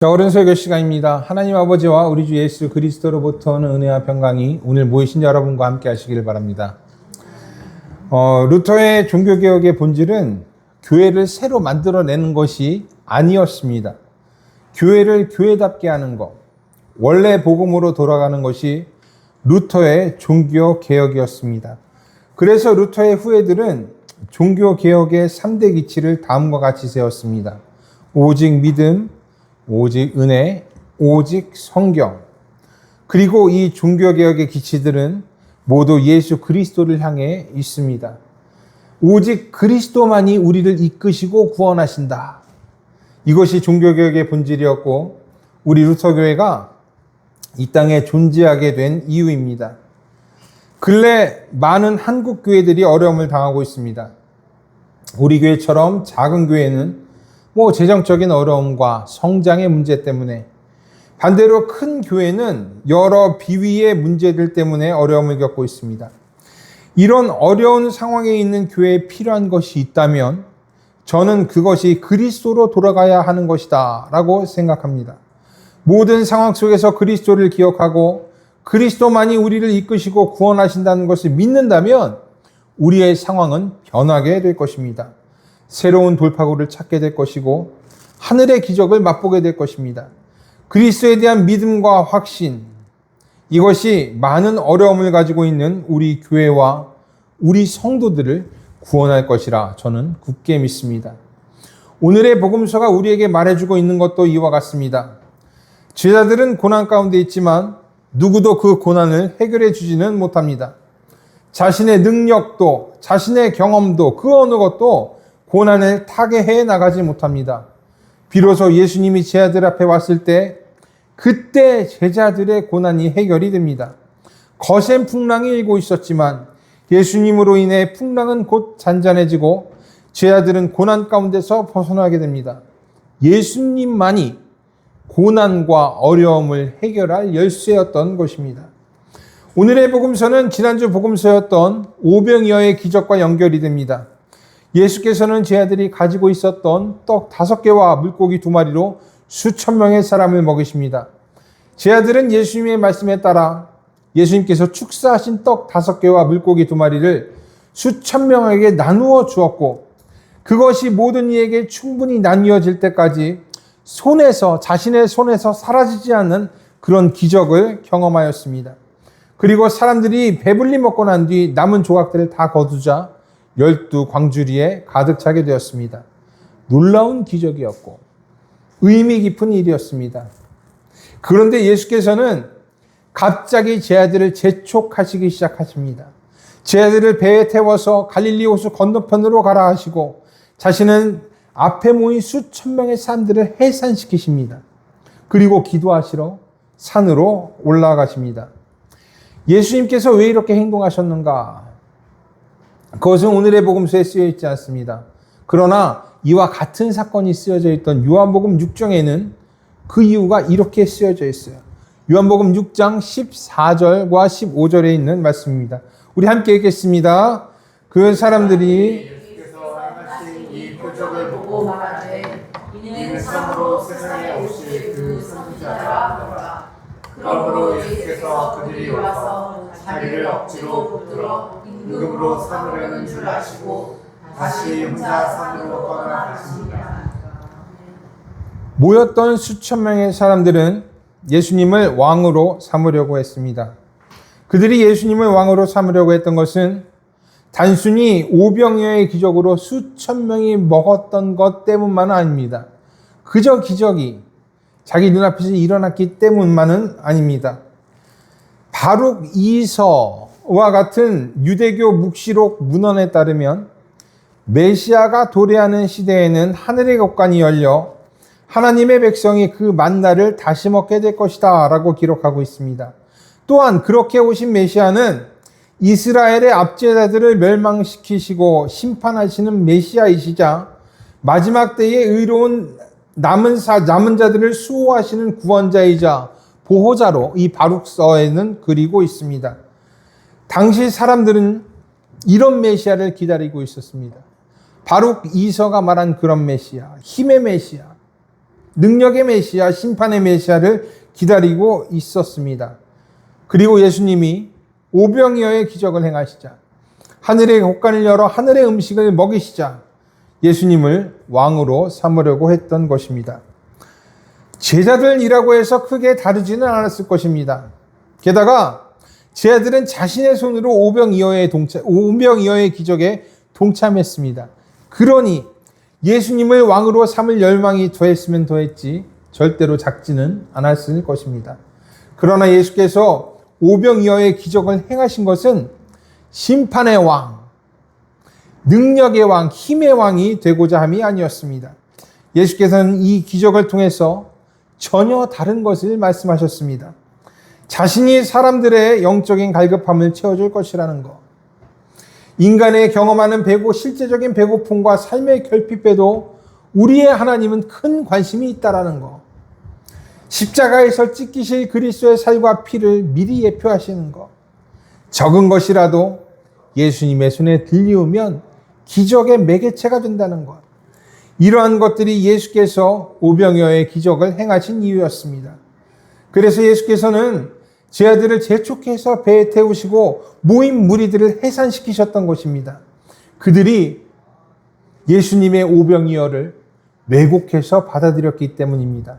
자, 어른 설교 시간입니다. 하나님 아버지와 우리 주 예수 그리스도로부터 오는 은혜와 평강이 오늘 모이신 여러분과 함께 하시기를 바랍니다. 루터의 종교개혁의 본질은 교회를 새로 만들어내는 것이 아니었습니다. 교회를 교회답게 하는 것, 원래 복음으로 돌아가는 것이 루터의 종교개혁이었습니다. 그래서 루터의 후예들은 종교개혁의 3대 기치를 다음과 같이 세웠습니다. 오직 믿음, 오직 은혜, 오직 성경. 그리고 이 종교개혁의 기치들은 모두 예수 그리스도를 향해 있습니다. 오직 그리스도만이 우리를 이끄시고 구원하신다. 이것이 종교개혁의 본질이었고 우리 루터교회가 이 땅에 존재하게 된 이유입니다. 근래 많은 한국 교회들이 어려움을 당하고 있습니다. 우리 교회처럼 작은 교회는 재정적인 어려움과 성장의 문제 때문에, 반대로 큰 교회는 여러 비위의 문제들 때문에 어려움을 겪고 있습니다. 이런 어려운 상황에 있는 교회에 필요한 것이 있다면 저는 그것이 그리스도로 돌아가야 하는 것이다 라고 생각합니다. 모든 상황 속에서 그리스도를 기억하고 그리스도만이 우리를 이끄시고 구원하신다는 것을 믿는다면 우리의 상황은 변하게 될 것입니다. 새로운 돌파구를 찾게 될 것이고 하늘의 기적을 맛보게 될 것입니다. 그리스도에 대한 믿음과 확신, 이것이 많은 어려움을 가지고 있는 우리 교회와 우리 성도들을 구원할 것이라 저는 굳게 믿습니다. 오늘의 복음서가 우리에게 말해주고 있는 것도 이와 같습니다. 제자들은 고난 가운데 있지만 누구도 그 고난을 해결해 주지는 못합니다. 자신의 능력도, 자신의 경험도, 그 어느 것도 고난을 타개해 나가지 못합니다. 비로소 예수님이 제자들 앞에 왔을 때 그때 제자들의 고난이 해결이 됩니다. 거센 풍랑이 일고 있었지만 예수님으로 인해 풍랑은 곧 잔잔해지고 제자들은 고난 가운데서 벗어나게 됩니다. 예수님만이 고난과 어려움을 해결할 열쇠였던 것입니다. 오늘의 복음서는 지난주 복음서였던 오병이어의 기적과 연결이 됩니다. 예수께서는 제자들이 가지고 있었던 떡 5개와 물고기 2마리로 수천 명의 사람을 먹이십니다. 제자들은 예수님의 말씀에 따라 예수님께서 축사하신 떡 5개와 물고기 2마리를 수천 명에게 나누어 주었고, 그것이 모든 이에게 충분히 나뉘어질 때까지 자신의 손에서 사라지지 않는 그런 기적을 경험하였습니다. 그리고 사람들이 배불리 먹고 난 뒤 남은 조각들을 다 거두자 12광주리에 가득 차게 되었습니다. 놀라운 기적이었고 의미 깊은 일이었습니다. 그런데 예수께서는 갑자기 제자들을 재촉하시기 시작하십니다. 제자들을 배에 태워서 갈릴리 호수 건너편으로 가라 하시고 자신은 앞에 모인 수천 명의 사람들을 해산시키십니다. 그리고 기도하시러 산으로 올라가십니다. 예수님께서 왜 이렇게 행동하셨는가? 그것은 오늘의 복음서에 쓰여 있지 않습니다. 그러나 이와 같은 사건이 쓰여져 있던 요한복음 6장에는 그 이유가 이렇게 쓰여져 있어요. 요한복음 6장 14절과 15절에 있는 말씀입니다. 우리 함께 읽겠습니다. 그 사람들이 예수께서 하신 이 표적을 보고 말하되 이는 참으로 세상에 오실 그 선지자라 하더라. 그러므로 예수께서 그들이 와서 자기를 억지로 붙들어 임금으로 삼으려는 줄 아시고 다시 혼자 산으로 떠나가십니다. 모였던 수천 명의 사람들은 예수님을 왕으로 삼으려고 했습니다. 그들이 예수님을 왕으로 삼으려고 했던 것은 단순히 오병이어의 기적으로 수천 명이 먹었던 것 때문만은 아닙니다. 그저 기적이 자기 눈앞에서 일어났기 때문만은 아닙니다. 바룩 2서와 같은 유대교 묵시록 문헌에 따르면 메시아가 도래하는 시대에는 하늘의 곳간이 열려 하나님의 백성이 그 만나를 다시 먹게 될 것이다 라고 기록하고 있습니다. 또한 그렇게 오신 메시아는 이스라엘의 압제자들을 멸망시키시고 심판하시는 메시아이시자 마지막 때에 의로운 남은 자들을 수호하시는 구원자이자 보호자로 이 바룩서에는 그리고 있습니다. 당시 사람들은 이런 메시아를 기다리고 있었습니다. 바룩 2서가 말한 그런 메시아, 힘의 메시아, 능력의 메시아, 심판의 메시아를 기다리고 있었습니다. 그리고 예수님이 오병이어의 기적을 행하시자, 하늘의 곳간을 열어 하늘의 음식을 먹이시자 예수님을 왕으로 삼으려고 했던 것입니다. 제자들이라고 해서 크게 다르지는 않았을 것입니다. 게다가 제자들은 자신의 손으로 오병이어의 기적에 동참했습니다. 그러니 예수님을 왕으로 삼을 열망이 더했으면 더했지 절대로 작지는 않았을 것입니다. 그러나 예수께서 오병이어의 기적을 행하신 것은 심판의 왕, 능력의 왕, 힘의 왕이 되고자 함이 아니었습니다. 예수께서는 이 기적을 통해서 전혀 다른 것을 말씀하셨습니다. 자신이 사람들의 영적인 갈급함을 채워줄 것이라는 것. 인간의 경험하는 실제적인 배고픔과 삶의 결핍에도 우리의 하나님은 큰 관심이 있다라는 것. 십자가에서 찢기실 그리스도의 살과 피를 미리 예표하시는 것. 적은 것이라도 예수님의 손에 들리우면 기적의 매개체가 된다는 것. 이러한 것들이 예수께서 오병이어의 기적을 행하신 이유였습니다. 그래서 예수께서는 제자들을 재촉해서 배에 태우시고 모인 무리들을 해산시키셨던 것입니다. 그들이 예수님의 오병이어를 왜곡해서 받아들였기 때문입니다.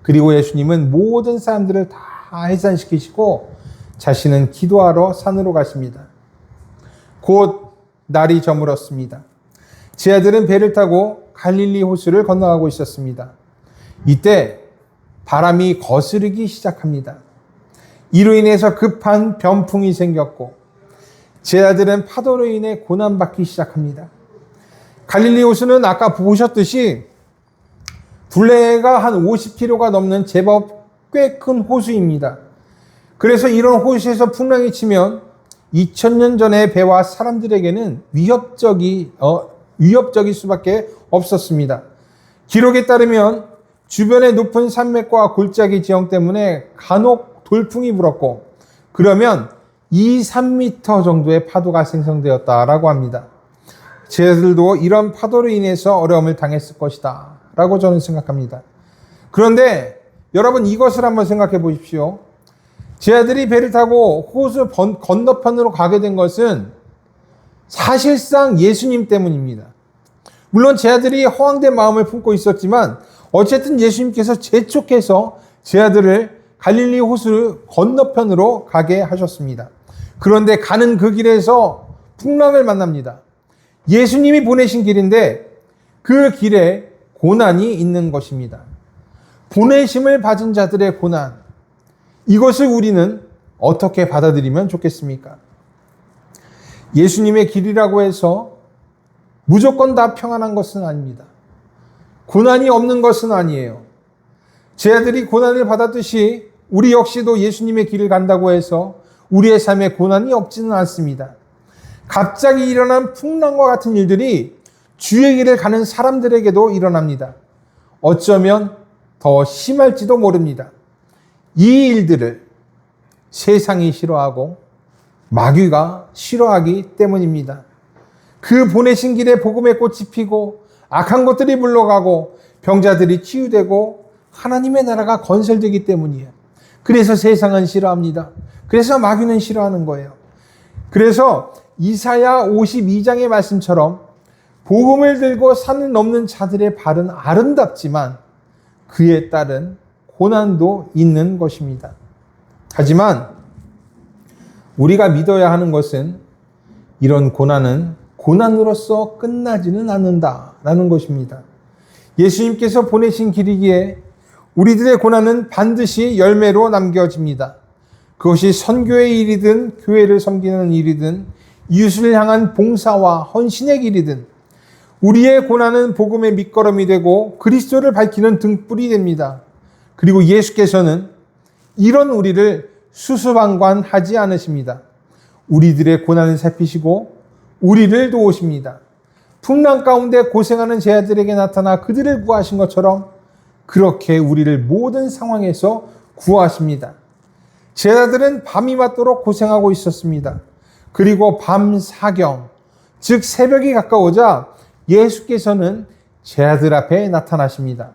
그리고 예수님은 모든 사람들을 다 해산시키시고 자신은 기도하러 산으로 가십니다. 곧 날이 저물었습니다. 제자들은 배를 타고 갈릴리 호수를 건너가고 있었습니다. 이때 바람이 거스르기 시작합니다. 이로 인해서 급한 병풍이 생겼고 제자들은 파도로 인해 고난받기 시작합니다. 갈릴리 호수는 아까 보셨듯이 둘레가 한 50km가 넘는 제법 꽤 큰 호수입니다. 그래서 이런 호수에서 풍랑이 치면 2000년 전의 배와 사람들에게는 위협적일 수밖에 없었습니다. 기록에 따르면 주변의 높은 산맥과 골짜기 지형 때문에 간혹 돌풍이 불었고 그러면 2-3m 정도의 파도가 생성되었다라고 합니다. 제자들도 이런 파도로 인해서 어려움을 당했을 것이다 라고 저는 생각합니다. 그런데 여러분 이것을 한번 생각해 보십시오. 제자들이 배를 타고 호수 건너편으로 가게 된 것은 사실상 예수님 때문입니다. 물론 제자들이 허황된 마음을 품고 있었지만 어쨌든 예수님께서 재촉해서 제자들을 갈릴리 호수 건너편으로 가게 하셨습니다. 그런데 가는 그 길에서 풍랑을 만납니다. 예수님이 보내신 길인데 그 길에 고난이 있는 것입니다. 보내심을 받은 자들의 고난. 이것을 우리는 어떻게 받아들이면 좋겠습니까? 예수님의 길이라고 해서 무조건 다 평안한 것은 아닙니다. 고난이 없는 것은 아니에요. 제자들이 고난을 받았듯이 우리 역시도 예수님의 길을 간다고 해서 우리의 삶에 고난이 없지는 않습니다. 갑자기 일어난 풍랑과 같은 일들이 주의 길을 가는 사람들에게도 일어납니다. 어쩌면 더 심할지도 모릅니다. 이 일들을 세상이 싫어하고 마귀가 싫어하기 때문입니다. 그 보내신 길에 복음의 꽃이 피고 악한 것들이 물러가고 병자들이 치유되고 하나님의 나라가 건설되기 때문이에요. 그래서 세상은 싫어합니다. 그래서 마귀는 싫어하는 거예요. 그래서 이사야 52장의 말씀처럼 복음을 들고 산을 넘는 자들의 발은 아름답지만 그에 따른 고난도 있는 것입니다. 하지만 우리가 믿어야 하는 것은 이런 고난은 고난으로서 끝나지는 않는다라는 것입니다. 예수님께서 보내신 길이기에 우리들의 고난은 반드시 열매로 남겨집니다. 그것이 선교의 일이든 교회를 섬기는 일이든 이웃을 향한 봉사와 헌신의 길이든 우리의 고난은 복음의 밑거름이 되고 그리스도를 밝히는 등불이 됩니다. 그리고 예수께서는 이런 우리를 수수방관하지 않으십니다. 우리들의 고난을 살피시고 우리를 도우십니다. 풍랑 가운데 고생하는 제자들에게 나타나 그들을 구하신 것처럼 그렇게 우리를 모든 상황에서 구하십니다. 제자들은 밤이 맞도록 고생하고 있었습니다. 그리고 밤 사경, 즉 새벽이 가까워자 예수께서는 제자들 앞에 나타나십니다.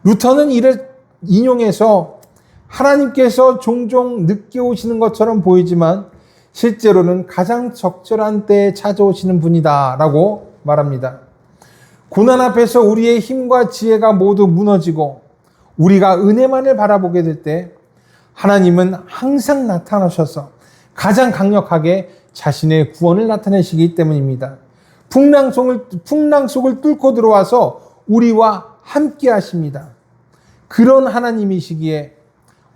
루터는 이를 인용해서 하나님께서 종종 늦게 오시는 것처럼 보이지만 실제로는 가장 적절한 때에 찾아오시는 분이다 라고 말합니다. 고난 앞에서 우리의 힘과 지혜가 모두 무너지고 우리가 은혜만을 바라보게 될 때 하나님은 항상 나타나셔서 가장 강력하게 자신의 구원을 나타내시기 때문입니다. 풍랑 속을 뚫고 들어와서 우리와 함께 하십니다. 그런 하나님이시기에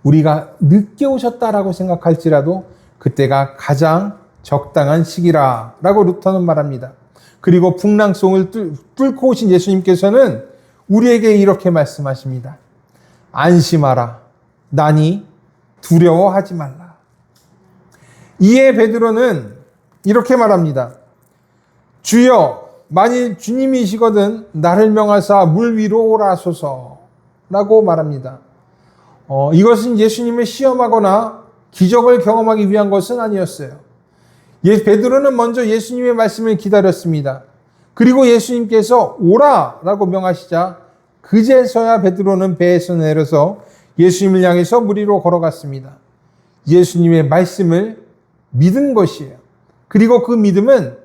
우리가 늦게 오셨다라고 생각할지라도 그때가 가장 적당한 시기라라고 루터는 말합니다. 그리고 풍랑 속을 뚫고 오신 예수님께서는 우리에게 이렇게 말씀하십니다. 안심하라. 나니 두려워하지 말라. 이에 베드로는 이렇게 말합니다. 주여, 만일 주님이시거든 나를 명하사 물 위로 오라 하소서 라고 말합니다. 이것은 예수님을 시험하거나 기적을 경험하기 위한 것은 아니었어요. 베드로는 먼저 예수님의 말씀을 기다렸습니다. 그리고 예수님께서 오라 라고 명하시자 그제서야 베드로는 배에서 내려서 예수님을 향해서 물 위로 걸어갔습니다. 예수님의 말씀을 믿은 것이에요. 그리고 그 믿음은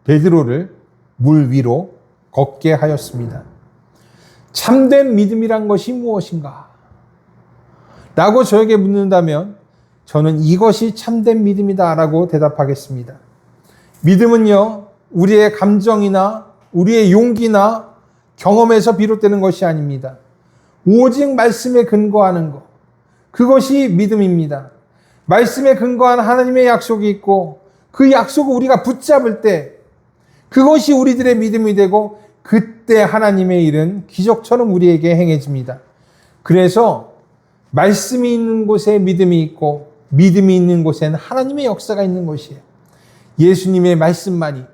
베드로를 물 위로 걷게 하였습니다. 참된 믿음이란 것이 무엇인가? 라고 저에게 묻는다면 저는 이것이 참된 믿음이다 라고 대답하겠습니다. 믿음은요, 우리의 감정이나 우리의 용기나 경험에서 비롯되는 것이 아닙니다. 오직 말씀에 근거하는 것. 그것이 믿음입니다. 말씀에 근거한 하나님의 약속이 있고 그 약속을 우리가 붙잡을 때 그것이 우리들의 믿음이 되고 그때 하나님의 일은 기적처럼 우리에게 행해집니다. 그래서 말씀이 있는 곳에 믿음이 있고 믿음이 있는 곳에는 하나님의 역사가 있는 것이에요. 예수님의 말씀만이,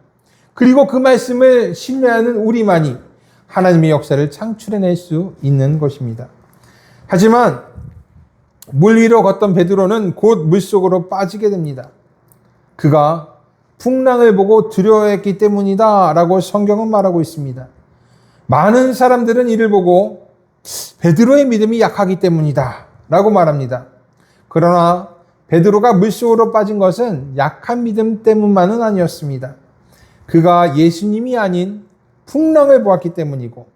그리고 그 말씀을 신뢰하는 우리만이 하나님의 역사를 창출해낼 수 있는 것입니다. 하지만 물 위로 걷던 베드로는 곧 물속으로 빠지게 됩니다. 그가 풍랑을 보고 두려워했기 때문이다 라고 성경은 말하고 있습니다. 많은 사람들은 이를 보고 베드로의 믿음이 약하기 때문이다 라고 말합니다. 그러나 베드로가 물속으로 빠진 것은 약한 믿음 때문만은 아니었습니다. 그가 예수님이 아닌 풍랑을 보았기 때문이고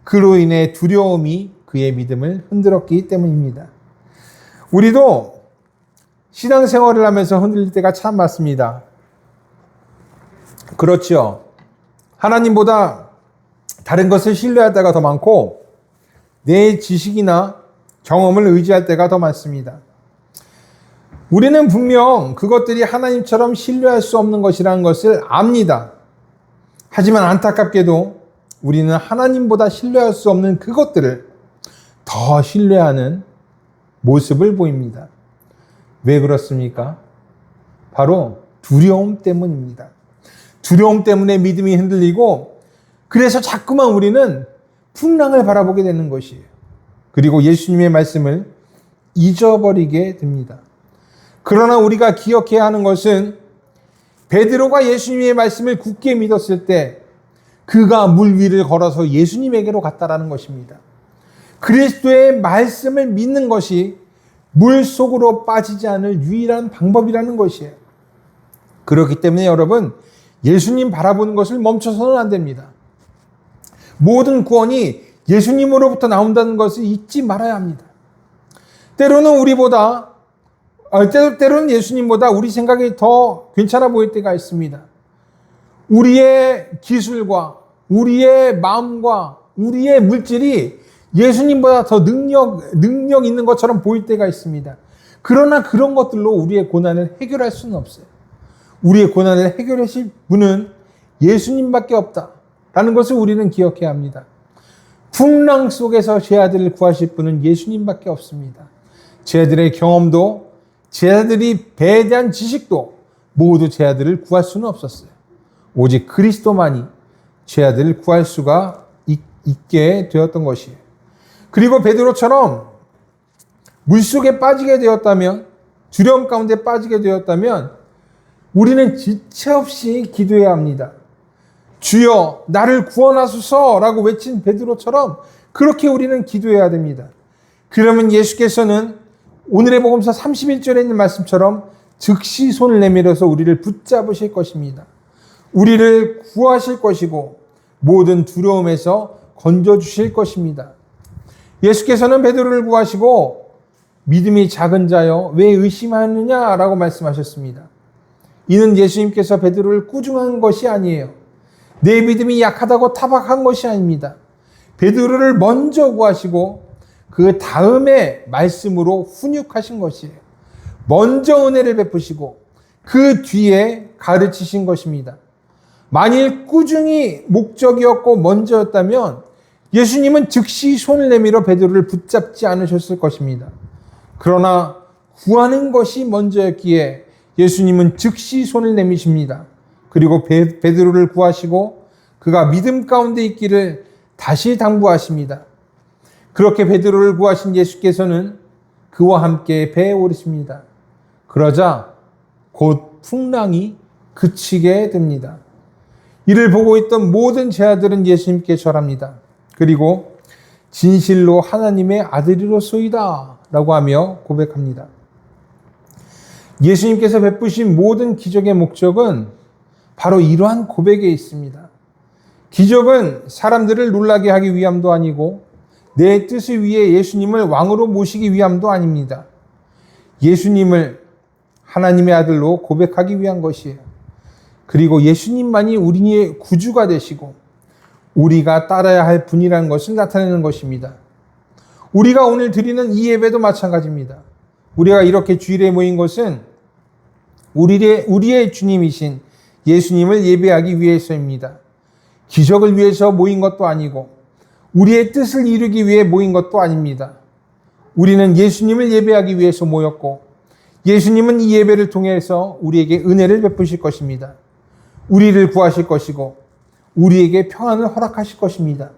그로 인해 두려움이 그의 믿음을 흔들었기 때문입니다. 우리도 신앙생활을 하면서 흔들릴 때가 참 많습니다. 그렇죠. 하나님보다 다른 것을 신뢰할 때가 더 많고 내 지식이나 경험을 의지할 때가 더 많습니다. 우리는 분명 그것들이 하나님처럼 신뢰할 수 없는 것이라는 것을 압니다. 하지만 안타깝게도 우리는 하나님보다 신뢰할 수 없는 그것들을 더 신뢰하는 모습을 보입니다. 왜 그렇습니까? 바로 두려움 때문입니다. 두려움 때문에 믿음이 흔들리고 그래서 자꾸만 우리는 풍랑을 바라보게 되는 것이에요. 그리고 예수님의 말씀을 잊어버리게 됩니다. 그러나 우리가 기억해야 하는 것은 베드로가 예수님의 말씀을 굳게 믿었을 때 그가 물 위를 걸어서 예수님에게로 갔다라는 것입니다. 그리스도의 말씀을 믿는 것이 물 속으로 빠지지 않을 유일한 방법이라는 것이에요. 그렇기 때문에 여러분, 예수님 바라보는 것을 멈춰서는 안 됩니다. 모든 구원이 예수님으로부터 나온다는 것을 잊지 말아야 합니다. 때로는 때로는 예수님보다 우리 생각이 더 괜찮아 보일 때가 있습니다. 우리의 기술과 우리의 마음과 우리의 물질이 예수님보다 더 능력 있는 것처럼 보일 때가 있습니다. 그러나 그런 것들로 우리의 고난을 해결할 수는 없어요. 우리의 고난을 해결하실 분은 예수님밖에 없다라는 것을 우리는 기억해야 합니다. 풍랑 속에서 제 아들을 구하실 분은 예수님밖에 없습니다. 제 아들의 경험도, 제 아들이 배에 대한 지식도 모두 제 아들을 구할 수는 없었어요. 오직 그리스도만이 제 아들을 구할 수가 있게 되었던 것이에요. 그리고 베드로처럼 물속에 빠지게 되었다면, 두려움 가운데 빠지게 되었다면 우리는 지체 없이 기도해야 합니다. 주여 나를 구원하소서 라고 외친 베드로처럼 그렇게 우리는 기도해야 됩니다. 그러면 예수께서는 오늘의 복음서 31절에 있는 말씀처럼 즉시 손을 내밀어서 우리를 붙잡으실 것입니다. 우리를 구하실 것이고 모든 두려움에서 건져주실 것입니다. 예수께서는 베드로를 구하시고 믿음이 작은 자여 왜 의심하느냐라고 말씀하셨습니다. 이는 예수님께서 베드로를 꾸중한 것이 아니에요. 내 믿음이 약하다고 타박한 것이 아닙니다. 베드로를 먼저 구하시고 그 다음에 말씀으로 훈육하신 것이에요. 먼저 은혜를 베푸시고 그 뒤에 가르치신 것입니다. 만일 꾸중이 목적이었고 먼저였다면 예수님은 즉시 손을 내밀어 베드로를 붙잡지 않으셨을 것입니다. 그러나 구하는 것이 먼저였기에 예수님은 즉시 손을 내미십니다. 그리고 베드로를 구하시고 그가 믿음 가운데 있기를 다시 당부하십니다. 그렇게 베드로를 구하신 예수께서는 그와 함께 배에 오르십니다. 그러자 곧 풍랑이 그치게 됩니다. 이를 보고 있던 모든 제자들은 예수님께 절합니다. 그리고 진실로 하나님의 아들이로소이다 라고 하며 고백합니다. 예수님께서 베푸신 모든 기적의 목적은 바로 이러한 고백에 있습니다. 기적은 사람들을 놀라게 하기 위함도 아니고 내 뜻을 위해 예수님을 왕으로 모시기 위함도 아닙니다. 예수님을 하나님의 아들로 고백하기 위한 것이에요. 그리고 예수님만이 우리의 구주가 되시고 우리가 따라야 할 분이라는 것을 나타내는 것입니다. 우리가 오늘 드리는 이 예배도 마찬가지입니다. 우리가 이렇게 주일에 모인 것은 우리의 주님이신 예수님을 예배하기 위해서입니다. 기적을 위해서 모인 것도 아니고 우리의 뜻을 이루기 위해 모인 것도 아닙니다. 우리는 예수님을 예배하기 위해서 모였고 예수님은 이 예배를 통해서 우리에게 은혜를 베푸실 것입니다. 우리를 구하실 것이고 우리에게 평안을 허락하실 것입니다.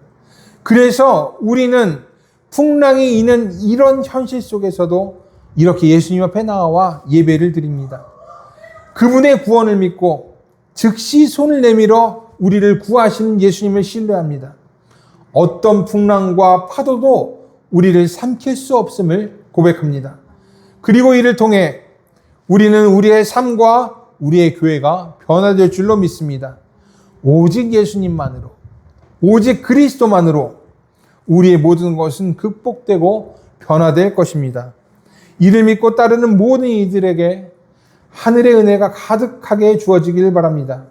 그래서 우리는 풍랑이 있는 이런 현실 속에서도 이렇게 예수님 앞에 나와 예배를 드립니다. 그분의 구원을 믿고 즉시 손을 내밀어 우리를 구하시는 예수님을 신뢰합니다. 어떤 풍랑과 파도도 우리를 삼킬 수 없음을 고백합니다. 그리고 이를 통해 우리는 우리의 삶과 우리의 교회가 변화될 줄로 믿습니다. 오직 예수님만으로, 오직 그리스도만으로 우리의 모든 것은 극복되고 변화될 것입니다. 이를 믿고 따르는 모든 이들에게 하늘의 은혜가 가득하게 주어지길 바랍니다.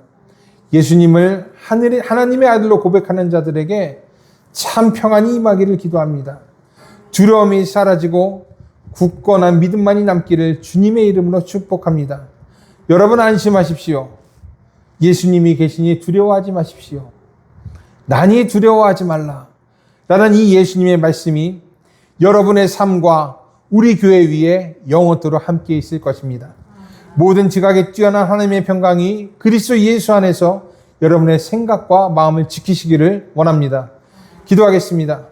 예수님을 하나님의 아들로 고백하는 자들에게 참 평안이 임하기를 기도합니다. 두려움이 사라지고 굳건한 믿음만이 남기를 주님의 이름으로 축복합니다. 여러분 안심하십시오. 예수님이 계시니 두려워하지 마십시오. 난이 두려워하지 말라. 라는 이 예수님의 말씀이 여러분의 삶과 우리 교회 위에 영원토록 함께 있을 것입니다. 모든 지각에 뛰어난 하나님의 평강이 그리스도 예수 안에서 여러분의 생각과 마음을 지키시기를 원합니다. 기도하겠습니다.